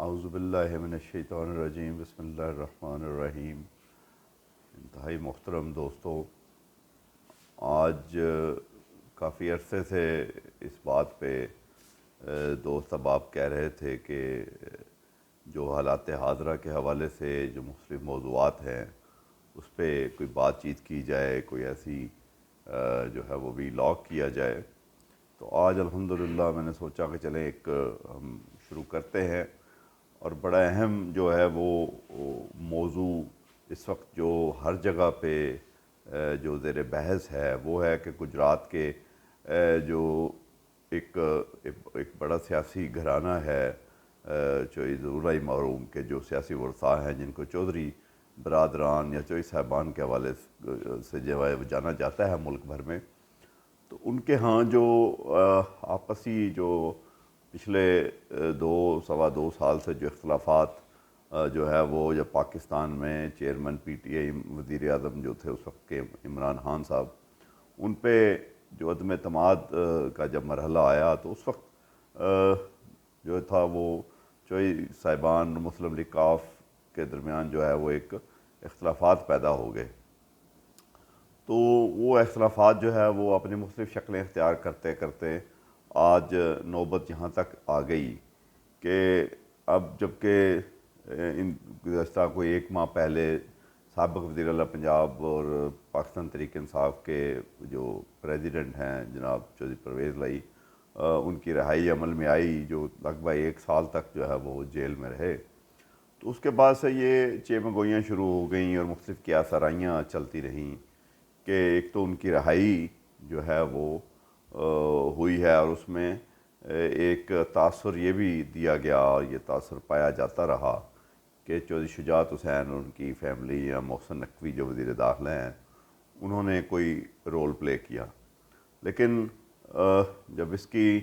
اعوذ باللہ من الشیطان الرجیم، بسم اللہ الرحمن الرحیم۔ انتہائی محترم دوستو، آج کافی عرصے سے اس بات پہ دوست احباب کہہ رہے تھے کہ جو حالات حاضرہ کے حوالے سے جو مختلف موضوعات ہیں اس پہ کوئی بات چیت کی جائے، کوئی ایسی جو ہے وہ بھی لاگ کیا جائے۔ تو آج الحمدللہ میں نے سوچا کہ چلیں ایک ہم شروع کرتے ہیں، اور بڑا اہم جو ہے وہ موضوع اس وقت جو ہر جگہ پہ جو زیر بحث ہے وہ ہے کہ گجرات کے جو ایک بڑا سیاسی گھرانہ ہے چودھری محروم کے جو سیاسی ورثاء ہیں، جن کو چودھری برادران یا چودھری صاحبان کے حوالے سے جو ہے وہ جانا جاتا ہے ملک بھر میں، تو ان کے ہاں جو آپسی جو پچھلے سوا دو سال سے جو اختلافات جو ہے وہ جب پاکستان میں چیئرمین پی ٹی آئی وزیر اعظم جو تھے اس وقت کے عمران خان صاحب، ان پہ جو عدم اعتماد کا جب مرحلہ آیا تو اس وقت جو تھا وہ چودھری صاحبان مسلم لیگ کاف کے درمیان جو ہے وہ ایک اختلافات پیدا ہو گئے۔ تو وہ اختلافات جو ہے وہ اپنی مختلف شکلیں اختیار کرتے کرتے آج نوبت یہاں تک آ گئی کہ اب جبکہ گزشتہ کوئی ایک ماہ پہلے سابق وزیر اعلیٰ پنجاب اور پاکستان تحریک انصاف کے جو پریزیڈنٹ ہیں جناب چودھری پرویز لائی، ان کی رہائی عمل میں آئی، جو لگ بھگ ایک سال تک جو ہے وہ جیل میں رہے، تو اس کے بعد سے یہ چیمگوئیاں شروع ہو گئیں اور مختلف قیاسرائیاں چلتی رہیں کہ ایک تو ان کی رہائی جو ہے وہ ہوئی ہے، اور اس میں ایک تاثر یہ بھی دیا گیا اور یہ تاثر پایا جاتا رہا کہ چودھری شجاعت حسین اور ان کی فیملی یا محسن نقوی جو وزیر داخلہ ہیں انہوں نے کوئی رول پلے کیا۔ لیکن جب اس کی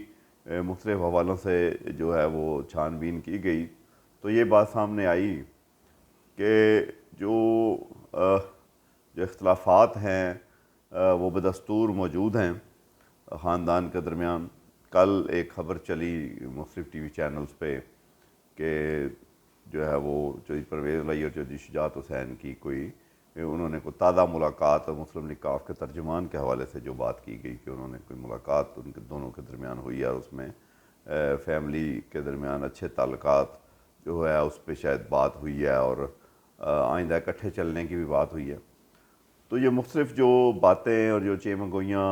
مختلف حوالوں سے جو ہے وہ چھان بین کی گئی تو یہ بات سامنے آئی کہ جو اختلافات ہیں وہ بدستور موجود ہیں خاندان کے درمیان۔ کل ایک خبر چلی مختلف ٹی وی چینلز پہ کہ جو ہے وہ چودھری پرویز لائی اور چودھری شجاعت حسین کی کوئی انہوں نے کوئی تازہ ملاقات، اور مسلم لیگ کاف کے ترجمان کے حوالے سے جو بات کی گئی کہ انہوں نے کوئی ملاقات ان کے دونوں کے درمیان ہوئی ہے، اور اس میں فیملی کے درمیان اچھے تعلقات جو ہے اس پہ شاید بات ہوئی ہے، اور آئندہ اکٹھے چلنے کی بھی بات ہوئی ہے۔ تو یہ مختلف جو باتیں اور جو چیمگوئیاں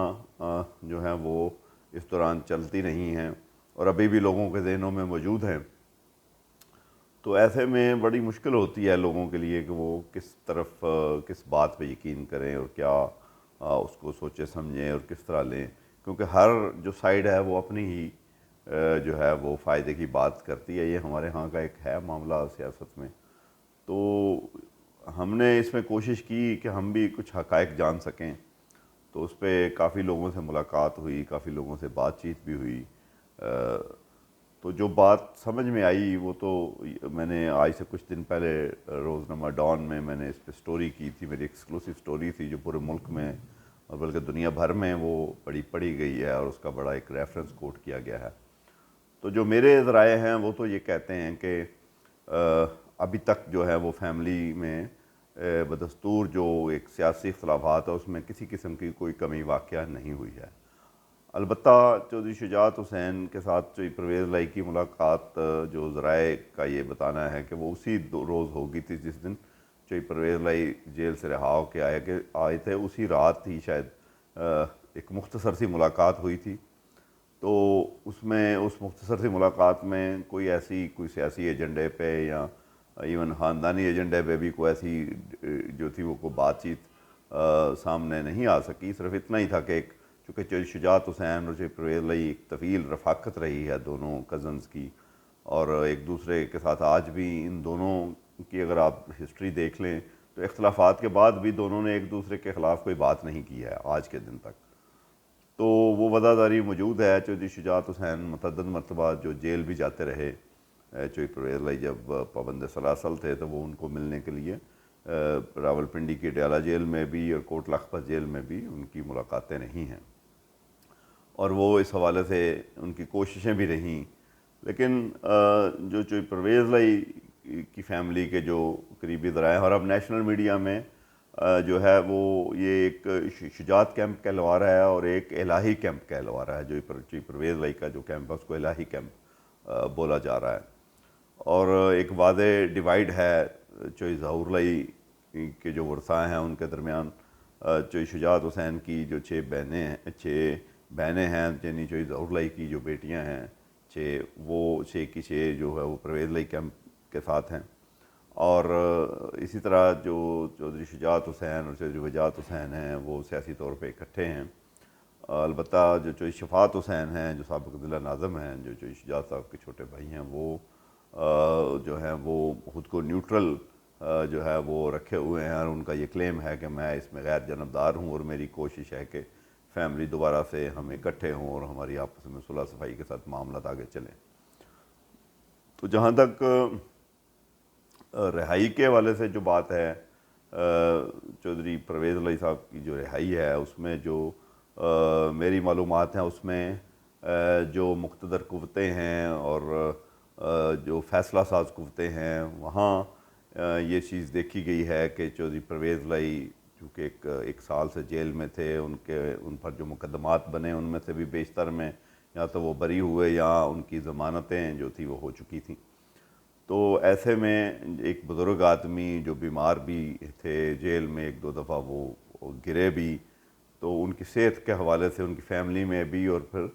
جو ہیں وہ اس دوران چلتی رہی ہیں اور ابھی بھی لوگوں کے ذہنوں میں موجود ہیں۔ تو ایسے میں بڑی مشکل ہوتی ہے لوگوں کے لیے کہ وہ کس بات پہ یقین کریں اور کیا اس کو سوچے سمجھیں اور کس طرح لیں، کیونکہ ہر جو سائیڈ ہے وہ اپنی ہی جو ہے وہ فائدے کی بات کرتی ہے۔ یہ ہمارے ہاں کا ایک ہے معاملہ سیاست میں۔ تو ہم نے اس میں کوشش کی کہ ہم بھی کچھ حقائق جان سکیں، تو اس پہ کافی لوگوں سے ملاقات ہوئی، کافی لوگوں سے بات چیت بھی ہوئی۔ تو جو بات سمجھ میں آئی وہ تو میں نے آج سے کچھ دن پہلے روزنامہ ڈان میں نے اس پہ سٹوری کی تھی، میری ایکسکلوسیو سٹوری تھی جو پورے ملک میں اور بلکہ دنیا بھر میں وہ پڑھی گئی ہے، اور اس کا بڑا ایک ریفرنس کوٹ کیا گیا ہے۔ تو جو میرے ذرائع ہیں وہ تو یہ کہتے ہیں کہ ابھی تک جو ہے وہ فیملی میں بدستور جو ایک سیاسی اختلافات ہے اس میں کسی قسم کی کوئی کمی واقعہ نہیں ہوئی ہے۔ البتہ چودھری شجاعت حسین کے ساتھ چودھری پرویز لائی کی ملاقات جو ذرائع کا یہ بتانا ہے کہ وہ اسی روز ہوگی تھی جس دن چودھری پرویز لائی جیل سے رہا ہو کے آئے تھے، اسی رات ہی شاید ایک مختصر سی ملاقات ہوئی تھی۔ تو اس مختصر سی ملاقات میں کوئی سیاسی ایجنڈے پہ یا ایون خاندانی ایجنڈے پہ بھی کوئی ایسی جو تھی وہ کوئی بات چیت سامنے نہیں آ سکی۔ صرف اتنا ہی تھا کہ چونکہ چودھری شجاعت حسین اور چودھری پرویز لائی ایک طویل رفاقت رہی ہے دونوں کزنز کی، اور ایک دوسرے کے ساتھ آج بھی ان دونوں کی اگر آپ ہسٹری دیکھ لیں تو اختلافات کے بعد بھی دونوں نے ایک دوسرے کے خلاف کوئی بات نہیں کی ہے آج کے دن تک۔ تو وہ وفاداری موجود ہے۔ چودھری شجاعت حسین متعدد مرتبہ جو جیل بھی جاتے رہے، چودھری پرویز لائی جب پابند سلاسل تھے تو وہ ان کو ملنے کے لیے راولپنڈی کی ڈیالہ جیل میں بھی اور کوٹ لکھپت جیل میں بھی ان کی ملاقاتیں رہی ہیں، اور وہ اس حوالے سے ان کی کوششیں بھی رہیں۔ لیکن جو چوئی پرویز لائی کی فیملی کے جو قریبی ذرائع ہیں، اور اب نیشنل میڈیا میں جو ہے وہ یہ ایک شجاعت کیمپ کہلوا رہا ہے اور ایک الہی کیمپ کہلوا رہا ہے. جو چوئی پرویز لائی کا جو کیمپ ہے اس کو الہی کیمپ بولا جا رہا ہے. اور ایک واضح ڈیوائیڈ ہے چوئی ظہور لائی کے جو ورثاء ہیں ان کے درمیان. چوئی شجاعت حسین کی جو 6 بہنیں ہیں، یعنی چوئی ظہور لائی کی جو بیٹیاں ہیں 6، وہ 6 کی 6 جو ہے وہ پرویز لائی کیمپ کے ساتھ ہیں. اور اسی طرح جو چودھری شجاعت حسین اور چودھری وجاہت حسین ہیں وہ سیاسی طور پہ اکٹھے ہیں. البتہ جو چوئی شفاعت حسین ہیں جو سابق ضلع ناظم ہیں، جو چوئی شجاعت صاحب کے چھوٹے بھائی ہیں، وہ جو ہیں وہ خود کو نیوٹرل جو ہے وہ رکھے ہوئے ہیں، اور ان کا یہ کلیم ہے کہ میں اس میں غیر جانبدار ہوں اور میری کوشش ہے کہ فیملی دوبارہ سے ہم اکٹھے ہوں اور ہماری آپس میں صلح صفائی کے ساتھ معاملات آگے چلیں. تو جہاں تک رہائی کے حوالے سے جو بات ہے، چودھری پرویز لائی صاحب کی جو رہائی ہے اس میں جو میری معلومات ہیں اس میں جو مقتدر قوتیں ہیں اور جو فیصلہ ساز قوتیں ہیں وہاں یہ چیز دیکھی گئی ہے کہ چودھری پرویز لائی چونکہ ایک سال سے جیل میں تھے، ان پر جو مقدمات بنے ان میں سے بھی بیشتر میں یا تو وہ بری ہوئے یا ان کی ضمانتیں جو تھی وہ ہو چکی تھیں. تو ایسے میں ایک بزرگ آدمی جو بیمار بھی تھے، جیل میں 1-2 دفعہ وہ گرے بھی، تو ان کی صحت کے حوالے سے ان کی فیملی میں بھی اور پھر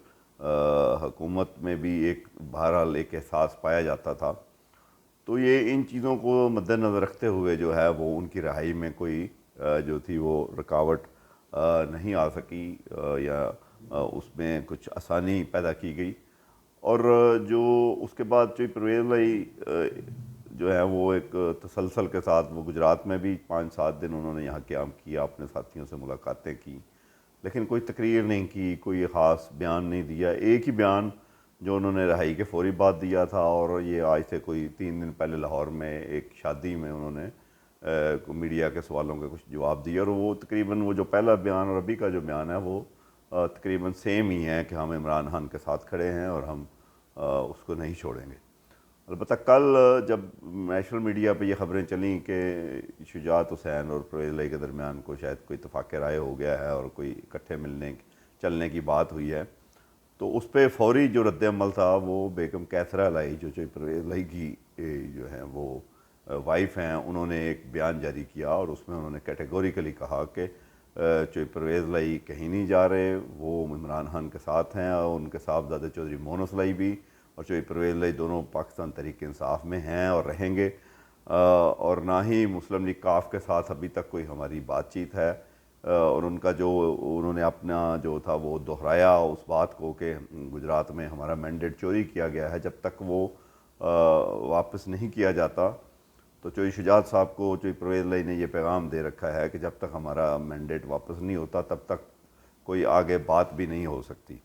حکومت میں بھی ایک بہرحال ایک احساس پایا جاتا تھا. تو یہ ان چیزوں کو مد نظر رکھتے ہوئے جو ہے وہ ان کی رہائی میں کوئی جو تھی وہ رکاوٹ نہیں آ سکی یا اس میں کچھ آسانی پیدا کی گئی. اور جو اس کے بعد چوئی پرویز لائی جو ہے وہ ایک تسلسل کے ساتھ وہ گجرات میں بھی 5-7 دن انہوں نے یہاں قیام کیا، اپنے ساتھیوں سے ملاقاتیں کی، لیکن کوئی تقریر نہیں کی، کوئی خاص بیان نہیں دیا. ایک ہی بیان جو انہوں نے رہائی کے فوری بعد دیا تھا، اور یہ آج سے کوئی 3 دن پہلے لاہور میں ایک شادی میں انہوں نے میڈیا کے سوالوں کے کچھ جواب دیے. اور وہ تقریباً وہ جو پہلا بیان اور ابھی کا جو بیان ہے وہ تقریباً سیم ہی ہے کہ ہم عمران خان کے ساتھ کھڑے ہیں اور ہم اس کو نہیں چھوڑیں گے. البتہ کل جب نیشنل میڈیا پہ یہ خبریں چلیں کہ شجاعت حسین اور پرویز لائی کے درمیان کو شاید کوئی اتفاق رائے ہو گیا ہے اور کوئی اکٹھے چلنے کی بات ہوئی ہے، تو اس پہ فوری جو رد عمل تھا وہ بیگم کیثرہ لائی جو چوئی پرویز لائی کی جو ہیں وہ وائف ہیں، انہوں نے ایک بیان جاری کیا اور اس میں انہوں نے کیٹیگوریکلی کہا کہ چوئی پرویز لائی کہیں نہیں جا رہے، وہ عمران خان کے ساتھ ہیں، اور ان کے صاحبزادے چودھری مونس لائی بھی اور چوئی پرویز لائی دونوں پاکستان تحریک انصاف میں ہیں اور رہیں گے. اور نہ ہی مسلم لیگ کاف کے ساتھ ابھی تک کوئی ہماری بات چیت ہے. اور ان کا جو انہوں نے اپنا جو تھا وہ دہرایا اس بات کو کہ گجرات میں ہمارا مینڈیٹ چوری کیا گیا ہے، جب تک وہ واپس نہیں کیا جاتا تو چوئی شجاعت صاحب کو چوئی پرویز لائی نے یہ پیغام دے رکھا ہے کہ جب تک ہمارا مینڈیٹ واپس نہیں ہوتا تب تک کوئی آگے بات بھی نہیں ہو سکتی.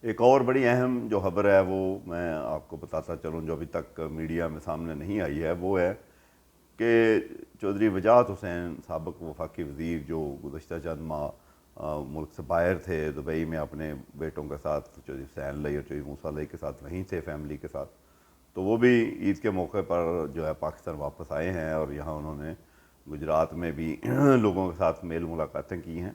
ایک اور بڑی اہم جو خبر ہے وہ میں آپ کو بتاتا چلوں جو ابھی تک میڈیا میں سامنے نہیں آئی ہے، وہ ہے کہ چودھری وجاہت حسین سابق وفاقی وزیر جو گزشتہ چند ماہ ملک سے باہر تھے، دبئی میں اپنے بیٹوں کے ساتھ چودھری حسین لائی اور چودھری موسیٰ لائی کے ساتھ وہیں تھے فیملی کے ساتھ، تو وہ بھی عید کے موقع پر جو ہے پاکستان واپس آئے ہیں اور یہاں انہوں نے گجرات میں بھی لوگوں کے ساتھ میل ملاقاتیں کی ہیں.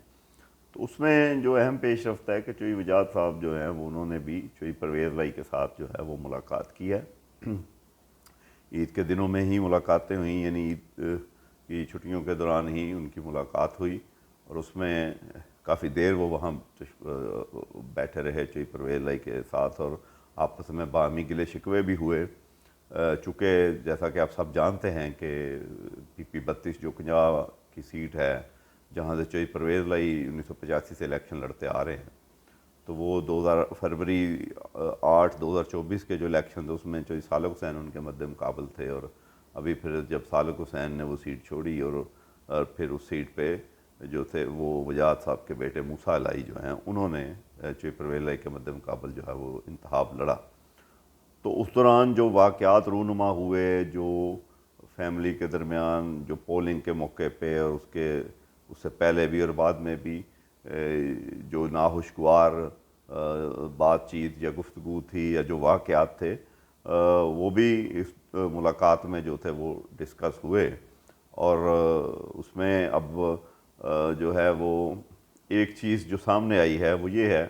تو اس میں جو اہم پیش رفت ہے کہ چوئی وجاہت صاحب جو ہیں وہ انہوں نے بھی چوئی پرویز لائی کے ساتھ جو ہے وہ ملاقات کی ہے. عید کے دنوں میں ہی ملاقاتیں ہوئیں، یعنی عید کی چھٹیوں کے دوران ہی ان کی ملاقات ہوئی اور اس میں کافی دیر وہ وہاں بیٹھے رہے چوئی پرویز لائی کے ساتھ اور آپس میں باہمی گلے شکوے بھی ہوئے. چونکہ جیسا کہ آپ سب جانتے ہیں کہ PP 32 جو 50 کی سیٹ ہے جہاں سے چوئی پرویز لائی 1985 سے الیکشن لڑتے آ رہے ہیں، تو وہ فروری 8 2024 کے جو الیکشن تھے اس میں چوئی صالح حسین ان کے مد مقابل تھے، اور ابھی پھر جب صالح حسین نے وہ سیٹ چھوڑی اور پھر اس سیٹ پہ جو تھے وہ وجاہت صاحب کے بیٹے موسیٰ لائی جو ہیں انہوں نے چوئی پرویز لائی کے مد مقابل جو ہے وہ انتخاب لڑا. تو اس دوران جو واقعات رونما ہوئے، جو فیملی کے درمیان جو پولنگ کے موقع پہ اور اس سے پہلے بھی اور بعد میں بھی جو ناخوشگوار بات چیت یا گفتگو تھی یا جو واقعات تھے وہ بھی اس ملاقات میں جو تھے وہ ڈسکس ہوئے، اور اس میں اب جو ہے وہ ایک چیز جو سامنے آئی ہے وہ یہ ہے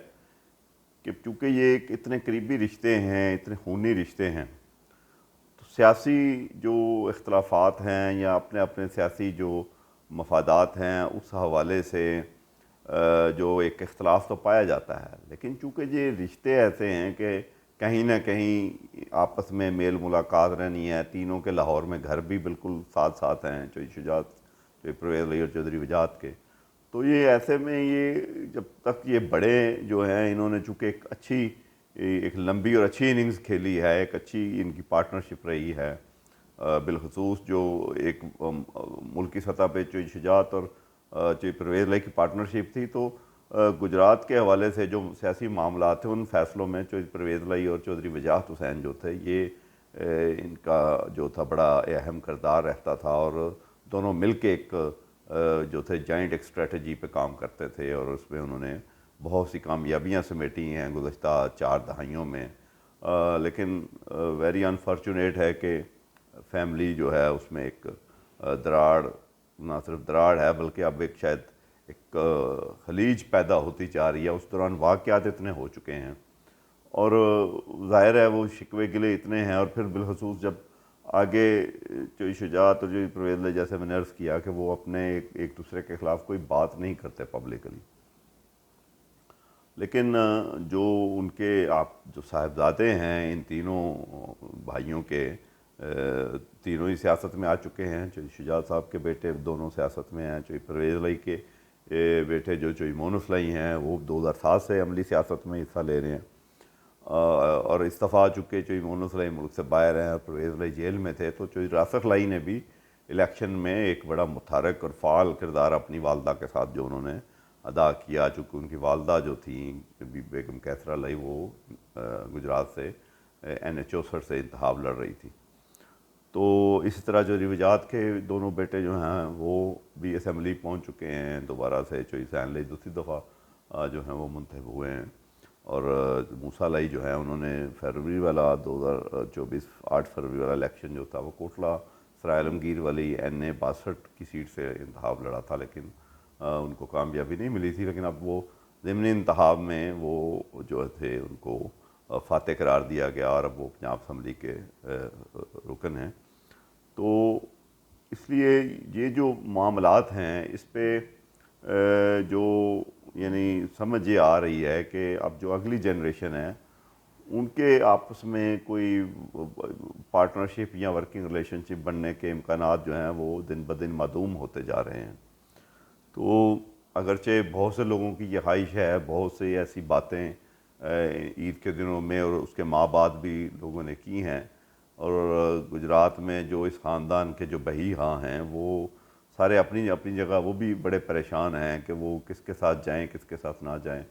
کہ چونکہ یہ ایک اتنے قریبی رشتے ہیں، اتنے خونی رشتے ہیں، تو سیاسی جو اختلافات ہیں یا اپنے اپنے سیاسی جو مفادات ہیں اس حوالے سے جو ایک اختلاف تو پایا جاتا ہے، لیکن چونکہ یہ رشتے ایسے ہیں کہ کہیں نہ کہیں آپس میں میل ملاقات رہنی ہے، تینوں کے لاہور میں گھر بھی بالکل ساتھ ساتھ ہیں، چوہدری شجاعت، چوہدری پرویز علی اور چوہدری وجاہت کے، تو یہ ایسے میں یہ جب تک یہ بڑے جو ہیں انہوں نے چونکہ ایک لمبی اور اچھی اننگز کھیلی ہے، ایک اچھی ان کی پارٹنرشپ رہی ہے، بالخصوص جو ایک ملکی سطح پہ چوہدری شجاعت اور چوہدری پرویز علی کی پارٹنرشپ تھی، تو گجرات کے حوالے سے جو سیاسی معاملات تھے ان فیصلوں میں چوہدری پرویز علی اور چوہدری وجاہت حسین جو تھے یہ ان کا جو تھا بڑا اہم کردار رہتا تھا، اور دونوں مل کے ایک جو تھے جائنٹ ایک اسٹریٹجی پہ کام کرتے تھے، اور اس میں انہوں نے بہت سی کامیابیاں سمیٹی ہیں گزشتہ 4 دہائیوں میں، لیکن ویری انفارچونیٹ ہے کہ فیملی جو ہے اس میں ایک دراڑ، نہ صرف دراڑ ہے بلکہ اب ایک شاید ایک خلیج پیدا ہوتی جا رہی ہے، اس دوران واقعات اتنے ہو چکے ہیں، اور ظاہر ہے وہ شکوے گلے اتنے ہیں، اور پھر بالخصوص جب آگے چوہدری شجاعت اور چوہدری پرویز علی جیسے میں نے عرض کیا کہ وہ اپنے ایک دوسرے کے خلاف کوئی بات نہیں کرتے پبلکلی، لیکن جو ان کے جو صاحبزادے ہیں ان تینوں بھائیوں کے، تینوں ہی سیاست میں آ چکے ہیں، چوہدری شجاعت صاحب کے بیٹے دونوں سیاست میں ہیں، چوہدری پرویز علی کے بیٹے جو چوہدری مونس علی ہیں وہ 2007 سے عملی سیاست میں حصہ لے رہے ہیں، اور استعفیٰ چکے چوہدری مونس علی ملک سے باہر ہیں اور پرویز علی جیل میں تھے، تو چوہدری راسخ علی نے بھی الیکشن میں ایک بڑا متحرک اور فعال کردار اپنی والدہ کے ساتھ جو انہوں نے ادا کیا، چونکہ ان کی والدہ جو تھیں بیگم کیسر علی وہ گجرات سے NH64 سے انتخاب لڑ رہی تھی، تو اسی طرح چوہدری وجاہت کے دونوں بیٹے جو ہیں وہ بھی اسمبلی پہنچ چکے ہیں دوبارہ سے، چوہدری حسین علی دوسری دفعہ جو ہیں وہ منتخب ہوئے ہیں، اور موسیٰ علی جو ہے انہوں نے فروری والا 2024 8 فروری والا الیکشن جو تھا وہ کوٹلہ سرائے عالمگیر والی NA62 کی سیٹ سے انتخاب لڑا تھا، لیکن ان کو کامیابی نہیں ملی تھی، لیکن اب وہ ضمنی انتخاب میں وہ جو تھے ان کو فاتح قرار دیا گیا، اور اب وہ پنجاب اسمبلی کے رکن ہیں، تو اس لیے یہ جو معاملات ہیں اس پہ جو یعنی سمجھ یہ آ رہی ہے کہ اب جو اگلی جنریشن ہے ان کے آپس میں کوئی پارٹنرشپ یا ورکنگ ریلیشن شپ بننے کے امکانات جو ہیں وہ دن بدن معدوم ہوتے جا رہے ہیں، تو اگرچہ بہت سے لوگوں کی یہ خواہش ہے، بہت سی ایسی باتیں عید کے دنوں میں اور اس کے ماہ بعد بھی لوگوں نے کی ہیں، اور گجرات میں جو اس خاندان کے جو بہی ہاں ہیں وہ سارے اپنی اپنی جگہ وہ بھی بڑے پریشان ہیں کہ وہ کس کے ساتھ جائیں کس کے ساتھ نہ جائیں،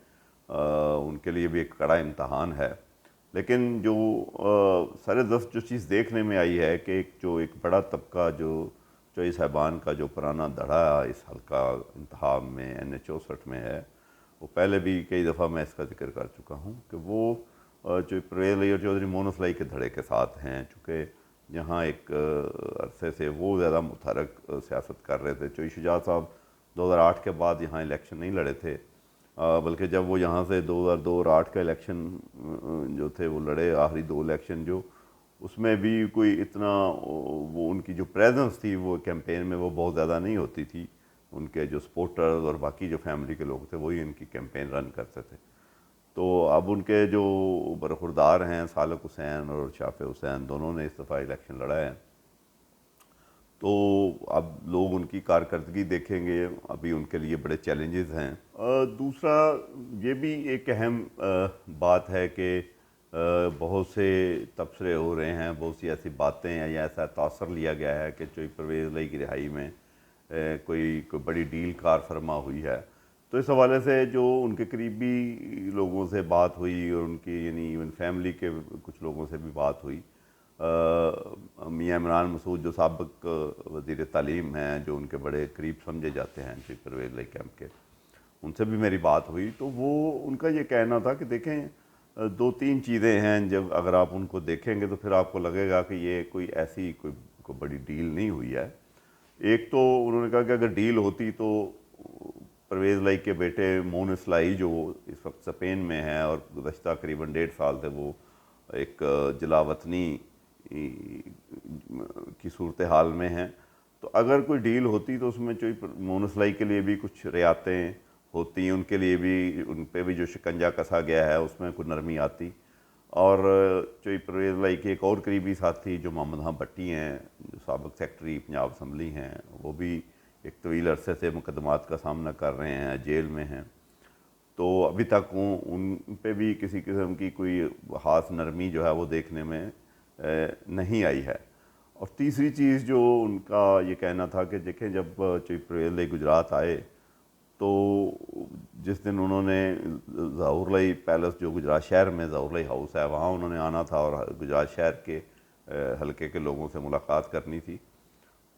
ان کے لیے بھی ایک کڑا امتحان ہے، لیکن جو سر دست جو چیز دیکھنے میں آئی ہے کہ ایک بڑا طبقہ جو چوہدری صاحبان کا جو پرانا دھڑا اس حلقہ انتخاب میں NH64 میں ہے، وہ پہلے بھی کئی دفعہ میں اس کا ذکر کر چکا ہوں کہ وہ چوہدری پرویز علی اور چوہدری مونس علی کے دھڑے کے ساتھ ہیں، چونکہ یہاں ایک عرصے سے وہ زیادہ متحرک سیاست کر رہے تھے، چوہدری شجاعت صاحب 2008 کے بعد یہاں الیکشن نہیں لڑے تھے، بلکہ جب وہ یہاں سے 2002 اور 2008 کا الیکشن جو تھے وہ لڑے، آخری 2 الیکشن جو اس میں بھی کوئی اتنا وہ ان کی جو پریزنس تھی وہ کیمپین میں وہ بہت زیادہ نہیں ہوتی تھی، ان کے جو سپورٹرز اور باقی جو فیملی کے لوگ تھے وہی ان کی کیمپین رن کرتے تھے، تو اب ان کے جو برخوردار ہیں سالک حسین اور شافع حسین دونوں نے اس دفعہ الیکشن لڑا ہے، تو اب لوگ ان کی کارکردگی دیکھیں گے، ابھی ان کے لیے بڑے چیلنجز ہیں۔ دوسرا یہ بھی ایک اہم بات ہے کہ بہت سے تبصرے ہو رہے ہیں، بہت سی ایسی باتیں ہیں یا ایسا تاثر لیا گیا ہے کہ چوہدری پرویز علی کی رہائی میں کوئی بڑی ڈیل کار فرما ہوئی ہے، تو اس حوالے سے جو ان کے قریبی لوگوں سے بات ہوئی اور ان کی یعنی ایون فیملی کے کچھ لوگوں سے بھی بات ہوئی، میاں عمران مسعود جو سابق وزیر تعلیم ہیں جو ان کے بڑے قریب سمجھے جاتے ہیں چوہدری پرویز علی کیمپ کے، ان سے بھی میری بات ہوئی تو وہ ان کا یہ کہنا تھا کہ دیکھیں 2-3 چیزیں ہیں، جب اگر آپ ان کو دیکھیں گے تو پھر آپ کو لگے گا کہ یہ کوئی ایسی کوئی بڑی ڈیل نہیں ہوئی ہے۔ ایک تو انہوں نے کہا کہ اگر ڈیل ہوتی تو پرویز لائی کے بیٹے مونس لائی جو اس وقت اسپین میں ہیں اور گزشتہ قریباً 1.5 سال سے وہ ایک جلا وطنی کی صورتحال میں ہیں، تو اگر کوئی ڈیل ہوتی تو اس میں مونس لائی کے لیے بھی کچھ رعایتیں ہوتی، ان کے لیے بھی، ان پہ بھی جو شکنجہ کسا گیا ہے اس میں کوئی نرمی آتی، اور چوئی پرویز لائی کے ایک اور قریبی ساتھی جو محمد ہاں بٹی ہیں، جو سابق سیکٹری پنجاب اسمبلی ہیں، وہ بھی ایک طویل عرصے سے مقدمات کا سامنا کر رہے ہیں، جیل میں ہیں، تو ابھی تک ان پہ بھی کسی قسم کی کوئی خاص نرمی جو ہے وہ دیکھنے میں نہیں آئی ہے۔ اور تیسری چیز جو ان کا یہ کہنا تھا کہ دیکھیں جب چیف پرویز لائی گجرات آئے تو جس دن انہوں نے ظہور لائی پیلس جو گجرات شہر میں ظہور لائی ہاؤس ہے وہاں انہوں نے آنا تھا اور گجرات شہر کے حلقے کے لوگوں سے ملاقات کرنی تھی،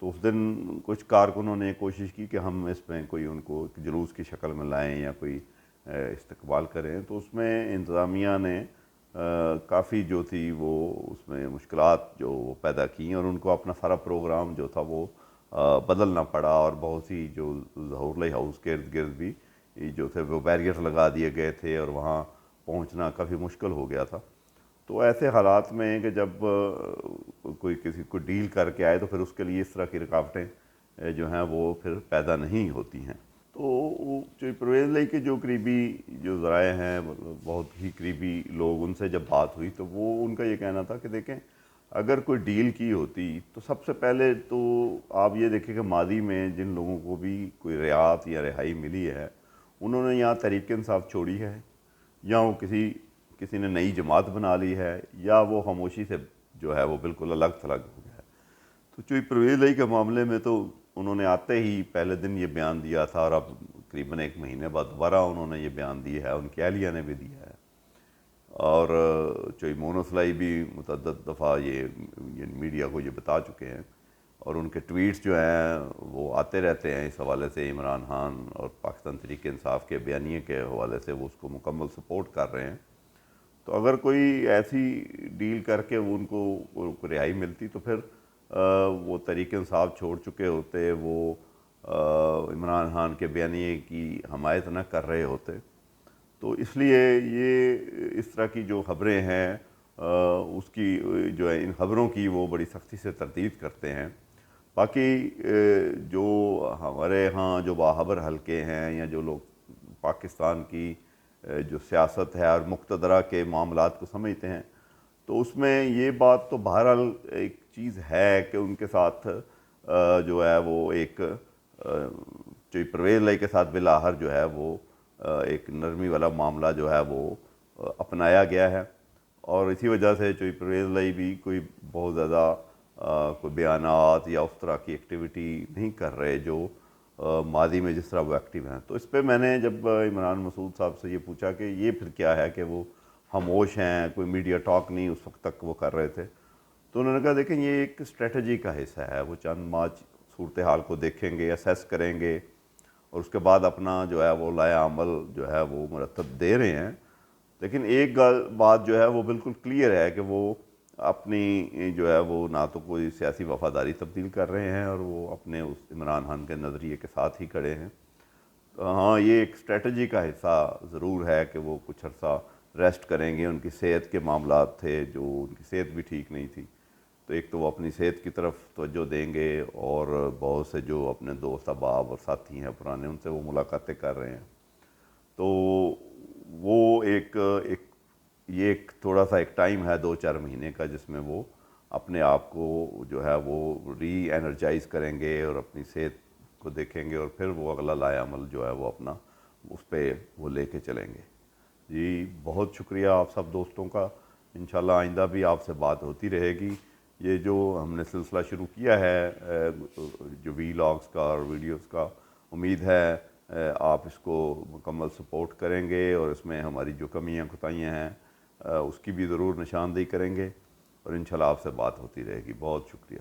تو اس دن کچھ کارکنوں نے کوشش کی کہ ہم اس میں کوئی ان کو جلوس کی شکل میں لائیں یا کوئی استقبال کریں، تو اس میں انتظامیہ نے کافی جو تھی وہ اس میں مشکلات جو پیدا کیں اور ان کو اپنا سارا پروگرام جو تھا وہ بدلنا پڑا، اور بہت سی جو ظہور لائی ہاؤس کے ارد گرد بھی جو تھے وہ بیریئر لگا دیے گئے تھے اور وہاں پہنچنا کافی مشکل ہو گیا تھا۔ تو ایسے حالات میں کہ جب کوئی کسی کو ڈیل کر کے آئے تو پھر اس کے لیے اس طرح کی رکاوٹیں جو ہیں وہ پھر پیدا نہیں ہوتی ہیں۔ تو جو پرویز لائی کے جو قریبی جو ذرائع ہیں، بہت ہی قریبی لوگ، ان سے جب بات ہوئی تو وہ ان کا یہ کہنا تھا کہ دیکھیں اگر کوئی ڈیل کی ہوتی تو سب سے پہلے تو آپ یہ دیکھیں کہ ماضی میں جن لوگوں کو بھی کوئی رعایت یا رہائی ملی ہے انہوں نے یہاں تحریک انصاف چھوڑی ہے، یا وہ کسی نے نئی جماعت بنا لی ہے، یا وہ خاموشی سے جو ہے وہ بالکل الگ تھلگ ہو گیا ہے۔ تو چوئی پرویز لائی کے معاملے میں تو انہوں نے آتے ہی پہلے دن یہ بیان دیا تھا، اور اب تقریباً 1 مہینے بعد دوبارہ انہوں نے یہ بیان دی ہے، ان کی اہلیہ نے بھی دیا ہے، اور چوئی مونس لائی بھی متعدد دفعہ یہ میڈیا کو یہ بتا چکے ہیں، اور ان کے ٹویٹس جو ہیں وہ آتے رہتے ہیں اس حوالے سے، عمران خان اور پاکستان تحریک انصاف کے بیانیے کے حوالے سے وہ اس کو مکمل سپورٹ کر رہے ہیں۔ تو اگر کوئی ایسی ڈیل کر کے وہ ان کو رہائی ملتی تو پھر وہ تحریک انصاف چھوڑ چکے ہوتے، وہ عمران خان کے بیانیے کی حمایت نہ کر رہے ہوتے، تو اس لیے یہ اس طرح کی جو خبریں ہیں اس کی جو ہے ان خبروں کی وہ بڑی سختی سے تردید کرتے ہیں۔ باقی جو ہمارے ہاں جو باخبر حلقے ہیں یا جو لوگ پاکستان کی جو سیاست ہے اور مقتدرہ کے معاملات کو سمجھتے ہیں، تو اس میں یہ بات تو بہرحال ایک چیز ہے کہ ان کے ساتھ جو ہے وہ ایک چوئی پرویز لائی کے ساتھ بالآخر جو ہے وہ ایک نرمی والا معاملہ جو ہے وہ اپنایا گیا ہے، اور اسی وجہ سے چوئی پرویز لائی بھی کوئی بہت زیادہ کوئی بیانات یا اس طرح کی ایکٹیویٹی نہیں کر رہے جو ماضی میں جس طرح وہ ایکٹیو ہیں۔ تو اس پہ میں نے جب عمران مسعود صاحب سے یہ پوچھا کہ یہ پھر کیا ہے کہ وہ خاموش ہیں، کوئی میڈیا ٹاک نہیں اس وقت تک وہ کر رہے تھے، تو انہوں نے کہا دیکھیں یہ ایک اسٹریٹجی کا حصہ ہے، وہ چند ماہ صورتحال کو دیکھیں گے، اسیس کریں گے، اور اس کے بعد اپنا جو ہے وہ لائحہ عمل جو ہے وہ مرتب دے رہے ہیں۔ لیکن ایک بات جو ہے وہ بالکل کلیئر ہے کہ وہ اپنی جو ہے وہ نہ تو کوئی سیاسی وفاداری تبدیل کر رہے ہیں اور وہ اپنے اس عمران خان کے نظریے کے ساتھ ہی کھڑے ہیں۔ تو ہاں یہ ایک اسٹریٹجی کا حصہ ضرور ہے کہ وہ کچھ عرصہ ریسٹ کریں گے، ان کی صحت کے معاملات تھے جو ان کی صحت بھی ٹھیک نہیں تھی، تو ایک تو وہ اپنی صحت کی طرف توجہ دیں گے، اور بہت سے جو اپنے دوست احباب اور ساتھی ہیں پرانے ان سے وہ ملاقاتیں کر رہے ہیں، تو وہ یہ ایک تھوڑا سا ایک ٹائم ہے 2-4 مہینے کا جس میں وہ اپنے آپ کو جو ہے وہ ری انرجائز کریں گے اور اپنی صحت کو دیکھیں گے، اور پھر وہ اگلا لائحہ عمل جو ہے وہ اپنا اس پہ وہ لے کے چلیں گے۔ جی بہت شکریہ آپ سب دوستوں کا، انشاءاللہ آئندہ بھی آپ سے بات ہوتی رہے گی۔ یہ جو ہم نے سلسلہ شروع کیا ہے جو ویلاگز کا اور ویڈیوز کا، امید ہے آپ اس کو مکمل سپورٹ کریں گے، اور اس میں ہماری جو کمیاں کوتاہیاں ہیں اس کی بھی ضرور نشاندہی کریں گے، اور انشاءاللہ آپ سے بات ہوتی رہے گی۔ بہت شکریہ۔